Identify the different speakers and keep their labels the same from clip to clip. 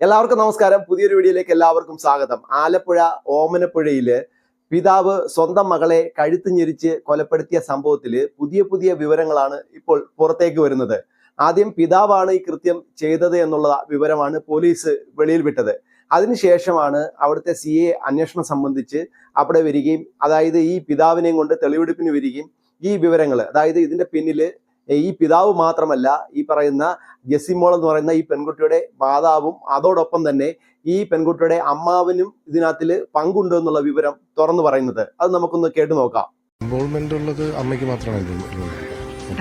Speaker 1: എല്ലാവർക്കും നമസ്കാരം. പുതിയൊരു വീഡിയോയിലേക്ക് എല്ലാവർക്കും സ്വാഗതം. ആലപ്പുഴ ഓമനപ്പുഴയില് പിതാവ് സ്വന്തം മകളെ കഴുത്ത് ഞെരിച്ച് കൊലപ്പെടുത്തിയ സംഭവത്തില് പുതിയ വിവരങ്ങളാണ് ഇപ്പോൾ പുറത്തേക്ക് വരുന്നത്. ആദ്യം പിതാവാണ് ഈ കൃത്യം ചെയ്തത് എന്നുള്ള വിവരമാണ് പോലീസ് വെളിയിൽ വിട്ടത്. അതിനുശേഷമാണ് അവിടുത്തെ CA അന്വേഷണം സംബന്ധിച്ച് അവിടെ വരികയും, അതായത് ഈ പിതാവിനെയും കൊണ്ട് തെളിവെടുപ്പിന് വരികയും ഈ വിവരങ്ങൾ, അതായത് ഇതിന്റെ പിന്നില് ഈ പിതാവ് മാത്രമല്ല, ഈ പറയുന്ന ജെസിമോൾ എന്ന് പറയുന്ന ഈ പെൺകുട്ടിയുടെ മാതാവും അതോടൊപ്പം തന്നെ ഈ പെൺകുട്ടിയുടെ അമ്മാവനും ഇതിനകത്തിൽ പങ്കുണ്ട് എന്നുള്ള വിവരം തുറന്നു പറയുന്നത്. അത് നമുക്കൊന്ന് കേട്ടു നോക്കാം.
Speaker 2: ഇൻവോൾവ്മെന്റ് ഉള്ളത് അമ്മയ്ക്ക് മാത്രമാണ്.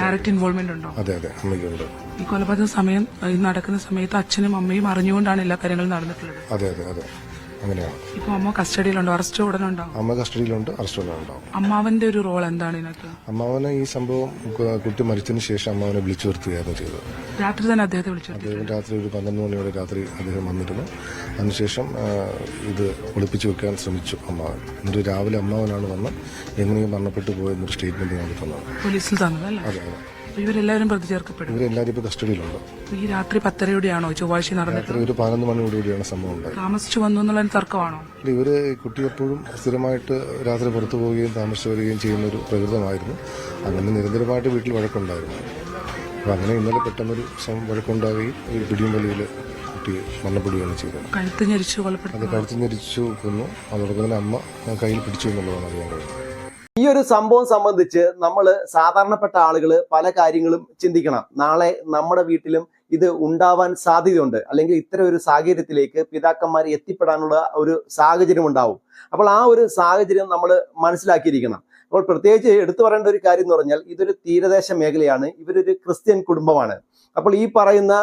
Speaker 3: ഡയറക്റ്റ് ഇൻവോൾവ്മെന്റ് ഉണ്ടോ?
Speaker 2: അതെ, അമ്മയ്ക്കുണ്ട്.
Speaker 3: ഈ കൊലപാതക സമയം നടക്കുന്ന സമയത്ത് അച്ഛനും അമ്മയും അറിഞ്ഞുകൊണ്ടാണ് എല്ലാ കാര്യങ്ങളും നടന്നിട്ടുള്ളത്.
Speaker 2: അതെ, അങ്ങനെയാണ്.
Speaker 3: ഇപ്പൊ അമ്മ കസ്റ്റഡിയിലുണ്ടോ? അറസ്റ്റ് ഉടനെ ഉണ്ടാവും?
Speaker 2: അമ്മ കസ്റ്റഡിയിലുണ്ട്, അറസ്റ്റ് ഉടനെ ഉണ്ടാവും.
Speaker 3: അമ്മാവന്റെ ഒരു റോൾ എന്താണ് ഇതിനകത്ത്?
Speaker 2: അമ്മാവനെ ഈ സംഭവം കുട്ടി മരിച്ചതിന് ശേഷം അമ്മാവനെ വിളിച്ചു വരുത്തുകയായിരുന്നു ചെയ്തത്.
Speaker 3: രാത്രി തന്നെ അദ്ദേഹത്തെ വിളിച്ചു?
Speaker 2: അദ്ദേഹം രാത്രി ഒരു 12 മണിയോടെ രാത്രി അദ്ദേഹം വന്നിരുന്നു. അതിനുശേഷം ഇത് ഒളിപ്പിച്ചു വെക്കാൻ ശ്രമിച്ചു അമ്മാവൻ. എന്നിട്ട് രാവിലെ അമ്മാവനാണ് വന്ന് എങ്ങനെയും മരണപ്പെട്ടു പോയെന്നൊരു സ്റ്റേറ്റ്മെന്റ് ഞങ്ങൾക്ക് തന്നത്.
Speaker 3: പോലീസിൽ തന്നതല്ലേ?
Speaker 2: അതെ.
Speaker 3: ഇവരെല്ലാവരും പ്രതി ചേർക്കപ്പെടും?
Speaker 2: ഇവരെല്ലാവരും ഇപ്പൊ കസ്റ്റഡിയിലുണ്ട്.
Speaker 3: ഈ രാത്രി 10:30 ചൊവ്വാഴ്ച നടന്നത്?
Speaker 2: ഒരു 11 മണിയോടുകൂടിയാണ് സംഭവം ഉണ്ടായത്.
Speaker 3: താമസിച്ചു വന്നു എന്നുള്ള തർക്കമാണോ?
Speaker 2: ഇവര് കുട്ടി എപ്പോഴും സ്ഥിരമായിട്ട് രാത്രി പുറത്തു പോവുകയും താമസിച്ചു വരികയും ചെയ്യുന്ന ഒരു പ്രകൃതമായിരുന്നു. അങ്ങനെ നിരന്തരമായിട്ട് വീട്ടിൽ വഴക്കുണ്ടായിരുന്നു. അപ്പൊ അങ്ങനെ ഇന്നലെ പെട്ടെന്നൊരു വഴക്കുണ്ടാവുകയും ഒരു പിടിയും വലിയിൽ കുട്ടി മരണപ്പെടുകയാണ് ചെയ്തത്.
Speaker 3: കഴുത്ത് ഞെരിച്ചു കൊലപ്പെട്ടു?
Speaker 2: അത് കഴുത്ത് ഞെരിച്ചു കൊന്നു. അതോടൊപ്പം തന്നെ അമ്മ കയ്യിൽ പിടിച്ചു എന്നുള്ളതാണ് അറിയാൻ കഴിയുന്നത്.
Speaker 1: ഈ ഒരു സംഭവം സംബന്ധിച്ച് നമ്മൾ സാധാരണപ്പെട്ട ആളുകൾ പല കാര്യങ്ങളും ചിന്തിക്കണം. നാളെ നമ്മുടെ വീട്ടിലും ഇത് ഉണ്ടാവാൻ സാധ്യതയുണ്ട്, അല്ലെങ്കിൽ ഇത്തരം ഒരു സാഹചര്യത്തിലേക്ക് പിതാക്കന്മാർ എത്തിപ്പെടാനുള്ള ഒരു സാഹചര്യം ഉണ്ടാവും. അപ്പോൾ ആ ഒരു സാഹചര്യം നമ്മൾ മനസ്സിലാക്കിയിരിക്കണം. അപ്പോൾ പ്രത്യേകിച്ച് എടുത്തു പറയേണ്ട ഒരു കാര്യം എന്ന് പറഞ്ഞാൽ, ഇതൊരു തീരദേശ മേഖലയാണ്, ഇവരൊരു ക്രിസ്ത്യൻ കുടുംബമാണ്. അപ്പോൾ ഈ പറയുന്ന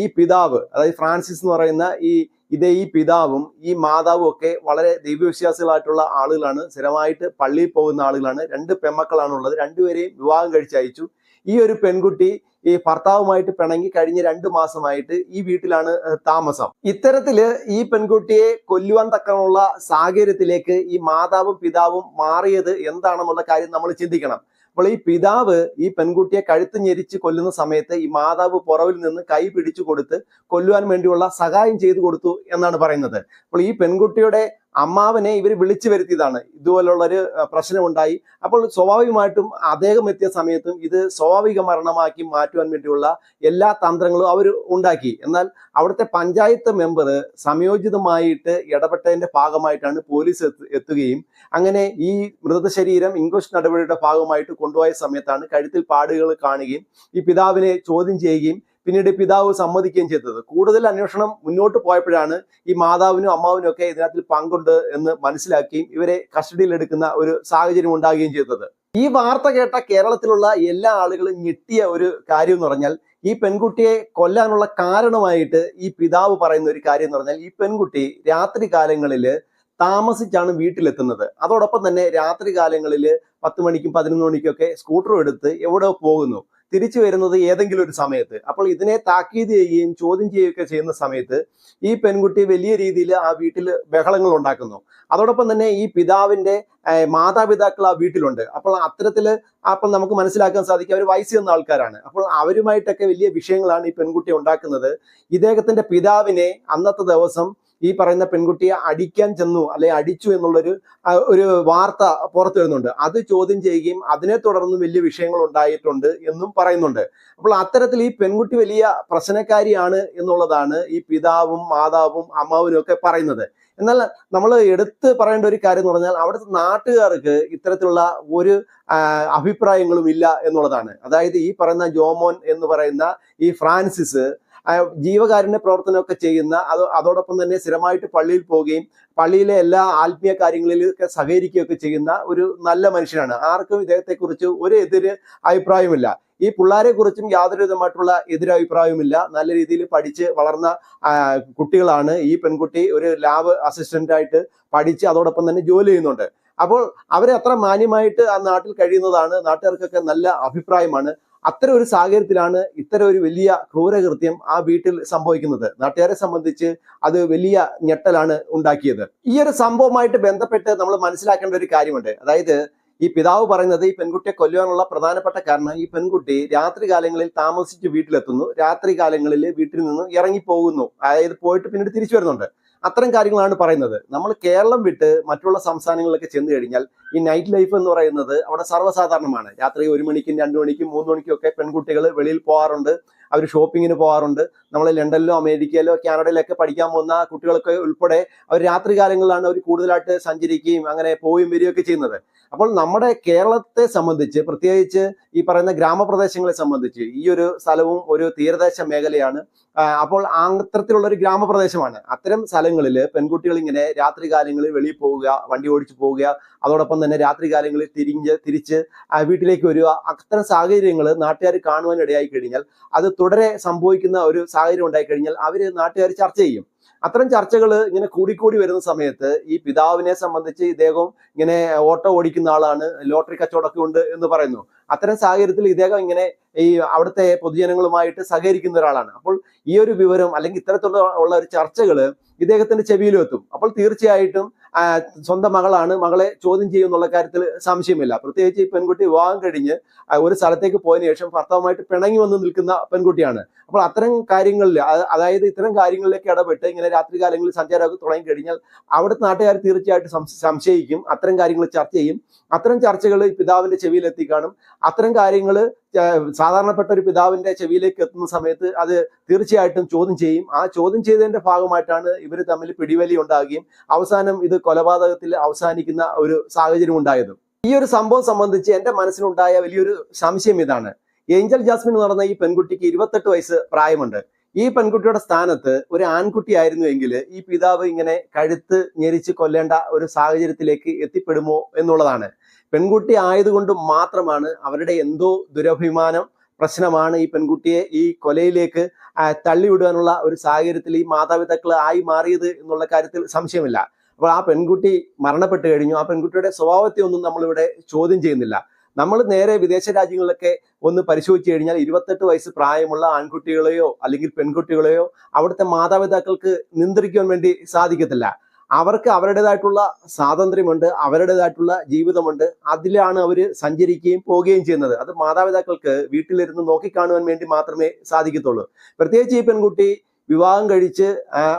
Speaker 1: ഈ പിതാവ്, അതായത് ഫ്രാൻസിസ് എന്ന് പറയുന്ന ഈ പിതാവും ഈ മാതാവും ഒക്കെ വളരെ ദൈവവിശ്വാസികളായിട്ടുള്ള ആളുകളാണ്. സ്ഥിരമായിട്ട് പള്ളിയിൽ പോകുന്ന ആളുകളാണ്. 2 പെൺമക്കളാണ് ഉള്ളത്. രണ്ടുപേരെയും വിവാഹം കഴിച്ചയച്ചു. ഈ ഒരു പെൺകുട്ടി ഈ ഭർത്താവുമായിട്ട് പിണങ്ങി കഴിഞ്ഞ 2 മാസമായിട്ട് ഈ വീട്ടിലാണ് താമസം. ഇത്തരത്തില് ഈ പെൺകുട്ടിയെ കൊല്ലുവാൻ തക്കമുള്ള സാഹചര്യത്തിലേക്ക് ഈ മാതാവും പിതാവും മാറിയത് എന്താണെന്നുള്ള കാര്യം നമ്മൾ ചിന്തിക്കണം. അപ്പോൾ ഈ പിതാവ് ഈ പെൺകുട്ടിയെ കഴുത്ത് ഞെരിച്ച് കൊല്ലുന്ന സമയത്ത് ഈ മാതാവ് പുറവിൽ നിന്ന് കൈ പിടിച്ചു കൊടുത്ത് കൊല്ലുവാൻ വേണ്ടിയുള്ള സഹായം ചെയ്തു കൊടുത്തു എന്നാണ് പറയുന്നത്. അപ്പോൾ ഈ പെൺകുട്ടിയുടെ അമ്മാവനെ ഇവർ വിളിച്ചു വരുത്തിയതാണ്. ഇതുപോലുള്ളൊരു പ്രശ്നമുണ്ടായി. അപ്പോൾ സ്വാഭാവികമായിട്ടും അദ്ദേഹം എത്തിയ സമയത്തും ഇത് സ്വാഭാവിക മരണമാക്കി മാറ്റുവാൻ വേണ്ടിയുള്ള എല്ലാ തന്ത്രങ്ങളും അവർ ഉണ്ടാക്കി. എന്നാൽ അവിടുത്തെ പഞ്ചായത്ത് മെമ്പർ സംയോജിതമായിട്ട് ഇടപെട്ടതിന്റെ ഭാഗമായിട്ടാണ് പോലീസ് എത്തുകയും അങ്ങനെ ഈ മൃതശരീരം ഇൻക്വസ്റ്റ് നടപടിയുടെ ഭാഗമായിട്ട് കൊണ്ടുപോയ സമയത്താണ് കഴുത്തിൽ പാടുകൾ കാണുകയും ഈ പിതാവിനെ ചോദ്യം ചെയ്യുകയും പിന്നീട് പിതാവ് സമ്മതിക്കുകയും ചെയ്തത്. കൂടുതൽ അന്വേഷണം മുന്നോട്ട് പോയപ്പോഴാണ് ഈ മാതാവിനും അമ്മാവിനും ഒക്കെ ഇതിനകത്തിൽ പങ്കുണ്ട് എന്ന് മനസ്സിലാക്കുകയും ഇവരെ കസ്റ്റഡിയിൽ എടുക്കുന്ന ഒരു സാഹചര്യം ഉണ്ടാകുകയും ചെയ്തത്. ഈ വാർത്ത കേട്ട കേരളത്തിലുള്ള എല്ലാ ആളുകളും ഞെട്ടിയ ഒരു കാര്യം എന്ന് പറഞ്ഞാൽ, ഈ പെൺകുട്ടിയെ കൊല്ലാനുള്ള കാരണമായിട്ട് ഈ പിതാവ് പറയുന്ന ഒരു കാര്യം എന്ന് പറഞ്ഞാൽ, ഈ പെൺകുട്ടി രാത്രി കാലങ്ങളിൽ താമസിച്ചാണ് വീട്ടിലെത്തുന്നത്. അതോടൊപ്പം തന്നെ രാത്രി കാലങ്ങളിൽ 10 മണിക്കും 11 മണിക്കൊക്കെ സ്കൂട്ടറും എടുത്ത് എവിടെ പോകുന്നു, തിരിച്ചു വരുന്നത് ഏതെങ്കിലും ഒരു സമയത്ത്. അപ്പോൾ ഇതിനെ താക്കീത് ചെയ്യുകയും ചോദ്യം ചെയ്യുകയൊക്കെ ചെയ്യുന്ന സമയത്ത് ഈ പെൺകുട്ടി വലിയ രീതിയിൽ ആ വീട്ടിൽ ബഹളങ്ങൾ ഉണ്ടാക്കുന്നു. അതോടൊപ്പം തന്നെ ഈ പിതാവിന്റെ മാതാപിതാക്കൾ ആ വീട്ടിലുണ്ട്. അപ്പോൾ അത്തരത്തില് അപ്പം നമുക്ക് മനസ്സിലാക്കാൻ സാധിക്കും അവർ വയസ്സ് ചെന്ന ആൾക്കാരാണ്. അപ്പോൾ അവരുമായിട്ടൊക്കെ വലിയ വിഷയങ്ങളാണ് ഈ പെൺകുട്ടി ഉണ്ടാക്കുന്നത്. ഇദ്ദേഹത്തിന്റെ പിതാവിനെ അന്നത്തെ ദിവസം ഈ പറയുന്ന പെൺകുട്ടിയെ അടിക്കാൻ ചെന്നു, അല്ലെ അടിച്ചു എന്നുള്ളൊരു വാർത്ത പുറത്തു വരുന്നുണ്ട്. അത് ചോദ്യം ചെയ്യുകയും അതിനെ തുടർന്ന് വലിയ വിഷയങ്ങൾ ഉണ്ടായിട്ടുണ്ട് എന്നും പറയുന്നുണ്ട്. അപ്പോൾ അത്തരത്തിൽ ഈ പെൺകുട്ടി വലിയ പ്രശ്നക്കാരിയാണ് എന്നുള്ളതാണ് ഈ പിതാവും മാതാവും അമ്മാവനും ഒക്കെ പറയുന്നത്. എന്നാൽ നമ്മൾ എടുത്ത് പറയേണ്ട ഒരു കാര്യം എന്ന് പറഞ്ഞാൽ, അവിടുത്തെ നാട്ടുകാർക്ക് ഇത്തരത്തിലുള്ള ഒരു അഭിപ്രായങ്ങളും ഇല്ല എന്നുള്ളതാണ്. അതായത് ഈ പറയുന്ന ജോമോൻ എന്ന് പറയുന്ന ഈ ഫ്രാൻസിസ് ജീവകാരുണ്യ പ്രവർത്തനമൊക്കെ ചെയ്യുന്ന, അതോടൊപ്പം തന്നെ സ്ഥിരമായിട്ട് പള്ളിയിൽ പോവുകയും പള്ളിയിലെ എല്ലാ ആത്മീയ കാര്യങ്ങളിലൊക്കെ സഹകരിക്കുകയൊക്കെ ചെയ്യുന്ന ഒരു നല്ല മനുഷ്യനാണ്. ആർക്കും ഇദ്ദേഹത്തെക്കുറിച്ച് ഒരു എതിര് അഭിപ്രായമില്ല. ഈ പിള്ളേരെ കുറിച്ചും യാതൊരു വിധമായിട്ടുള്ള എതിരഭിപ്രായവുമില്ല. നല്ല രീതിയിൽ പഠിച്ച് വളർന്ന കുട്ടികളാണ്. ഈ പെൺകുട്ടി ഒരു ലാബ് അസിസ്റ്റന്റായിട്ട് പഠിച്ച് അതോടൊപ്പം തന്നെ ജോലി ചെയ്യുന്നുണ്ട്. അപ്പോൾ അവരെ അത്ര മാന്യമായിട്ട് ആ നാട്ടിൽ കഴിയുന്നതാണ്. നാട്ടുകാർക്കൊക്കെ നല്ല അഭിപ്രായമാണ്. അത്തരം ഒരു സാഹചര്യത്തിലാണ് ഇത്തരം ഒരു വലിയ ക്രൂരകൃത്യം ആ വീട്ടിൽ സംഭവിക്കുന്നത്. നാട്ടുകാരെ സംബന്ധിച്ച് അത് വലിയ ഞെട്ടലാണ് ഉണ്ടാക്കിയത്. ഈ ഒരു സംഭവമായിട്ട് ബന്ധപ്പെട്ട് നമ്മൾ മനസ്സിലാക്കേണ്ട ഒരു കാര്യമുണ്ട്. അതായത് ഈ പിതാവ് പറയുന്നത് ഈ പെൺകുട്ടിയെ കൊല്ലുവാനുള്ള പ്രധാനപ്പെട്ട കാരണം ഈ പെൺകുട്ടി രാത്രി കാലങ്ങളിൽ താമസിച്ച് വീട്ടിലെത്തുന്നു, രാത്രി കാലങ്ങളിൽ വീട്ടിൽ നിന്ന് ഇറങ്ങിപ്പോകുന്നു, അതായത് പോയിട്ട് പിന്നീട് തിരിച്ചു വരുന്നുണ്ട്. അത്തരം കാര്യങ്ങളാണ് പറയുന്നത്. നമ്മൾ കേരളം വിട്ട് മറ്റുള്ള സംസ്ഥാനങ്ങളിലൊക്കെ ചെന്ന് കഴിഞ്ഞാൽ ഈ നൈറ്റ് ലൈഫ് എന്ന് പറയുന്നത് അവിടെ സർവ്വസാധാരണമാണ്. രാത്രി 1 മണിക്കും 2 മണിക്കും 3 മണിക്കും ഒക്കെ പെൺകുട്ടികൾ വെളിയിൽ പോകാറുണ്ട്, അവർ ഷോപ്പിങ്ങിന് പോകാറുണ്ട്. നമ്മൾ ലണ്ടനിലോ അമേരിക്കയിലോ കാനഡയിലൊക്കെ പഠിക്കാൻ പോകുന്ന കുട്ടികളൊക്കെ ഉൾപ്പെടെ അവർ രാത്രി കാലങ്ങളിലാണ് അവർ കൂടുതലായിട്ട് സഞ്ചരിക്കുകയും അങ്ങനെ പോവുകയും വരികയൊക്കെ ചെയ്യുന്നത്. അപ്പോൾ നമ്മുടെ കേരളത്തെ സംബന്ധിച്ച്, പ്രത്യേകിച്ച് ഈ പറയുന്ന ഗ്രാമപ്രദേശങ്ങളെ സംബന്ധിച്ച്, ഈ ഒരു സ്ഥലവും ഒരു തീരദേശ മേഖലയാണ്. അപ്പോൾ അത്തരത്തിലുള്ള ഒരു ഗ്രാമപ്രദേശമാണ്. അത്തരം സ്ഥലങ്ങളിൽ പെൺകുട്ടികൾ ഇങ്ങനെ രാത്രി കാലങ്ങളിൽ വെളിയിൽ പോവുക, വണ്ടി ഓടിച്ചു പോവുക, അതോടൊപ്പം തന്നെ രാത്രി കാലങ്ങളിൽ തിരിച്ച് വീട്ടിലേക്ക് വരിക, അത്തരം സാഹചര്യങ്ങൾ നാട്ടുകാർ കാണുവാൻ ഇടയായി കഴിഞ്ഞാൽ, അത് തുടരെ സംഭവിക്കുന്ന ഒരു സാഹചര്യം ഉണ്ടായി കഴിഞ്ഞാൽ നാട്ടുകാർ ചർച്ച ചെയ്യും. അത്തരം ചർച്ചകൾ ഇങ്ങനെ കൂടിക്കൂടി വരുന്ന സമയത്ത് ഈ പിതാവിനെ സംബന്ധിച്ച് ഇദ്ദേഹം ഇങ്ങനെ ഓട്ടോ ഓടിക്കുന്ന ആളാണ്, ലോട്ടറി കച്ചവടമൊക്കെ ഉണ്ട് എന്ന് പറയുന്നു. അത്തരം സാഹചര്യത്തിൽ ഇദ്ദേഹം ഇങ്ങനെ ഈ അവിടുത്തെ പൊതുജനങ്ങളുമായിട്ട് സഹകരിക്കുന്ന ഒരാളാണ്. അപ്പോൾ ഈ ഒരു വിവരം അല്ലെങ്കിൽ ഇത്തരത്തിലുള്ള ഒരു ചർച്ചകൾ ഇദ്ദേഹത്തിന്റെ ചെവിയിലും എത്തും. അപ്പോൾ തീർച്ചയായിട്ടും സ്വന്തം മകളാണ്, മകളെ ചോദ്യം ചെയ്യുന്നുള്ള കാര്യത്തിൽ സംശയമില്ല. പ്രത്യേകിച്ച് ഈ പെൺകുട്ടി വിവാഹം കഴിഞ്ഞ് ഒരു സ്ഥലത്തേക്ക് പോയതിനു ശേഷം ഭർത്താവുമായിട്ട് പിണങ്ങി വന്ന് നിൽക്കുന്ന പെൺകുട്ടിയാണ്. അപ്പോൾ അത്തരം കാര്യങ്ങളിൽ, അതായത് ഇത്തരം കാര്യങ്ങളിലേക്ക് ഇടപെട്ട് ഇങ്ങനെ രാത്രി കാലങ്ങളിൽ സഞ്ചാരമൊക്കെ തുടങ്ങി കഴിഞ്ഞാൽ അവിടുത്തെ നാട്ടുകാർ തീർച്ചയായിട്ടും സംശയിക്കും, അത്തരം കാര്യങ്ങൾ ചർച്ച ചെയ്യും. അത്തരം ചർച്ചകൾ പിതാവിന്റെ ചെവിയിൽ എത്തിക്കാണും. അത്തരം കാര്യങ്ങൾ സാധാരണപ്പെട്ട ഒരു പിതാവിന്റെ ചെവിയിലേക്ക് എത്തുന്ന സമയത്ത് അത് തീർച്ചയായിട്ടും ചോദ്യം ചെയ്യും. ആ ചോദ്യം ചെയ്തതിന്റെ ഭാഗമായിട്ടാണ് ഇവർ തമ്മിൽ പിടിവലി ഉണ്ടാകുകയും അവസാനം ഇത് കൊലപാതകത്തിൽ അവസാനിക്കുന്ന ഒരു സാഹചര്യം ഉണ്ടായത്. ഈ ഒരു സംഭവം സംബന്ധിച്ച് എന്റെ മനസ്സിലുണ്ടായ വലിയൊരു സംശയം ഇതാണ്. ഏഞ്ചൽ ജാസ്മിൻ എന്ന് പറഞ്ഞ ഈ പെൺകുട്ടിക്ക് 28 വയസ്സ് പ്രായമുണ്ട്. ഈ പെൺകുട്ടിയുടെ സ്ഥാനത്ത് ഒരു ആൺകുട്ടി ആയിരുന്നുവെങ്കിൽ ഈ പിതാവ് ഇങ്ങനെ കഴുത്ത് ഞെരിച്ച് കൊല്ലേണ്ട ഒരു സാഹചര്യത്തിലേക്ക് എത്തിപ്പെടുമോ എന്നുള്ളതാണ്. പെൺകുട്ടി ആയതുകൊണ്ട് മാത്രമാണ്, അവരുടെ എന്തോ ദുരഭിമാനം പ്രശ്നമാണ് ഈ പെൺകുട്ടിയെ ഈ കൊലയിലേക്ക് തള്ളിവിടുവാനുള്ള ഒരു സാഹചര്യത്തിൽ ഈ മാതാപിതാക്കൾ ആയി മാറിയത് എന്നുള്ള കാര്യത്തിൽ സംശയമില്ല. അപ്പോൾ ആ പെൺകുട്ടി മരണപ്പെട്ട് കഴിഞ്ഞു. ആ പെൺകുട്ടിയുടെ സ്വഭാവത്തെ ഒന്നും നമ്മളിവിടെ ചോദ്യം ചെയ്യുന്നില്ല. നമ്മൾ നേരെ വിദേശ രാജ്യങ്ങളിലൊക്കെ ഒന്ന് പരിശോധിച്ചു കഴിഞ്ഞാൽ 28 വയസ്സ് പ്രായമുള്ള ആൺകുട്ടികളെയോ അല്ലെങ്കിൽ പെൺകുട്ടികളെയോ അവിടുത്തെ മാതാപിതാക്കൾക്ക് നിയന്ത്രിക്കാൻ വേണ്ടി സാധിക്കത്തില്ല. അവർക്ക് അവരുടേതായിട്ടുള്ള സ്വാതന്ത്ര്യമുണ്ട്, അവരുടേതായിട്ടുള്ള ജീവിതമുണ്ട്. അതിലാണ് അവർ സഞ്ചരിക്കുകയും പോവുകയും ചെയ്യുന്നത്. അത് മാതാപിതാക്കൾക്ക് വീട്ടിലിരുന്ന് നോക്കിക്കാണുവാൻ വേണ്ടി മാത്രമേ സാധിക്കത്തുള്ളൂ. പ്രത്യേകിച്ച് ഈ പെൺകുട്ടി വിവാഹം കഴിച്ച്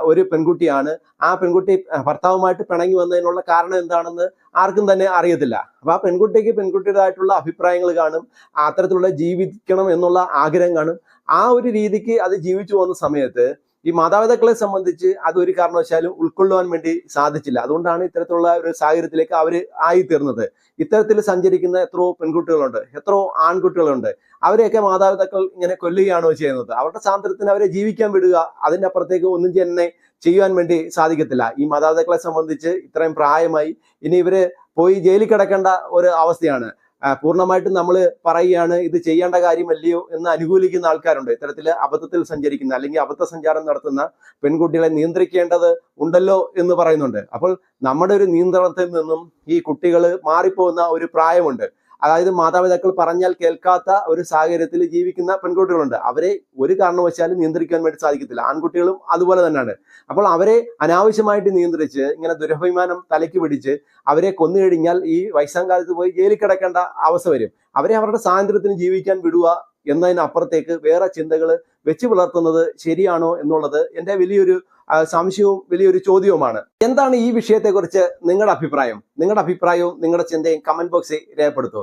Speaker 1: ഒരു പെൺകുട്ടിയാണ്. ആ പെൺകുട്ടി ഭർത്താവുമായിട്ട് പിണങ്ങി വന്നതിനുള്ള കാരണം എന്താണെന്ന് ആർക്കും തന്നെ അറിയത്തില്ല. അപ്പൊ ആ പെൺകുട്ടിക്ക് പെൺകുട്ടിയുടേതായിട്ടുള്ള അഭിപ്രായങ്ങൾ കാണും, അത്തരത്തിലുള്ള ജീവിക്കണം എന്നുള്ള ആഗ്രഹം കാണും. ആ ഒരു രീതിക്ക് അത് ജീവിച്ചു പോകുന്ന സമയത്ത് ഈ മാതാപിതാക്കളെ സംബന്ധിച്ച് അതൊരു കാരണവശാലും ഉൾക്കൊള്ളുവാൻ വേണ്ടി സാധിച്ചില്ല. അതുകൊണ്ടാണ് ഇത്തരത്തിലുള്ള ഒരു സാഹചര്യത്തിലേക്ക് അവർ ആയിത്തീർന്നത്. ഇത്തരത്തിൽ സഞ്ചരിക്കുന്ന എത്രയോ പെൺകുട്ടികളുണ്ട്, എത്രയോ ആൺകുട്ടികളുണ്ട്. അവരെയൊക്കെ മാതാപിതാക്കൾ ഇങ്ങനെ കൊല്ലുകയാണോ ചെയ്യുന്നത്? അവരുടെ സ്വാതന്ത്ര്യത്തിന് അവരെ ജീവിക്കാൻ വിടുക, അതിൻ്റെ അപ്പുറത്തേക്ക് ഒന്നും തന്നെ ചെയ്യുവാൻ വേണ്ടി സാധിക്കത്തില്ല. ഈ മാതാപിതാക്കളെ സംബന്ധിച്ച് ഇത്രയും പ്രായമായി, ഇനി ഇവര് പോയി ജയിലിൽ കിടക്കേണ്ട ഒരു അവസ്ഥയാണ്. പൂർണ്ണമായിട്ടും നമ്മൾ പറയുകയാണ് ഇത് ചെയ്യേണ്ട കാര്യമല്ലയോ എന്ന് അനുകൂലിക്കുന്ന ആൾക്കാരുണ്ട്. ഇത്തരത്തിൽ അബദ്ധത്തിൽ സഞ്ചരിക്കുന്ന അല്ലെങ്കിൽ അബദ്ധ സഞ്ചാരം നടത്തുന്ന പെൺകുട്ടികളെ നിയന്ത്രിക്കേണ്ടത് ഉണ്ടല്ലോ എന്ന് പറയുന്നുണ്ട്. അപ്പോൾ നമ്മുടെ ഒരു നിയന്ത്രണത്തിൽ നിന്നും ഈ കുട്ടികൾ മാറിപ്പോകുന്ന ഒരു പ്രായമുണ്ട്. അതായത് മാതാപിതാക്കൾ പറഞ്ഞാൽ കേൾക്കാത്ത ഒരു സാഹചര്യത്തിൽ ജീവിക്കുന്ന പെൺകുട്ടികളുണ്ട്. അവരെ ഒരു കാരണവശാലും നിയന്ത്രിക്കാൻ വേണ്ടി സാധിക്കത്തില്ല. ആൺകുട്ടികളും അതുപോലെ തന്നെയാണ്. അപ്പോൾ അവരെ അനാവശ്യമായിട്ട് നിയന്ത്രിച്ച് ഇങ്ങനെ ദുരഭിമാനം തലയ്ക്ക് പിടിച്ച് അവരെ കൊന്നുകഴിഞ്ഞാൽ ഈ വയസ്സാം കാലത്ത് പോയി ജയിലിൽ കിടക്കേണ്ട അവസ്ഥ വരും. അവരെ അവരുടെ സ്വാതന്ത്ര്യത്തിന് ജീവിക്കാൻ വിടുക എന്നതിനപ്പുറത്തേക്ക് വേറെ ചിന്തകൾ വെച്ച് പുലർത്തുന്നത് ശരിയാണോ എന്നുള്ളത് എൻ്റെ വലിയൊരു സംശയവും വലിയൊരു ചോദ്യവുമാണ്. എന്താണ് ഈ വിഷയത്തെക്കുറിച്ച് നിങ്ങളുടെ അഭിപ്രായം? നിങ്ങളുടെ അഭിപ്രായവും നിങ്ങളുടെ ചിന്തയും കമന്റ് ബോക്സിൽ രേഖപ്പെടുത്തൂ.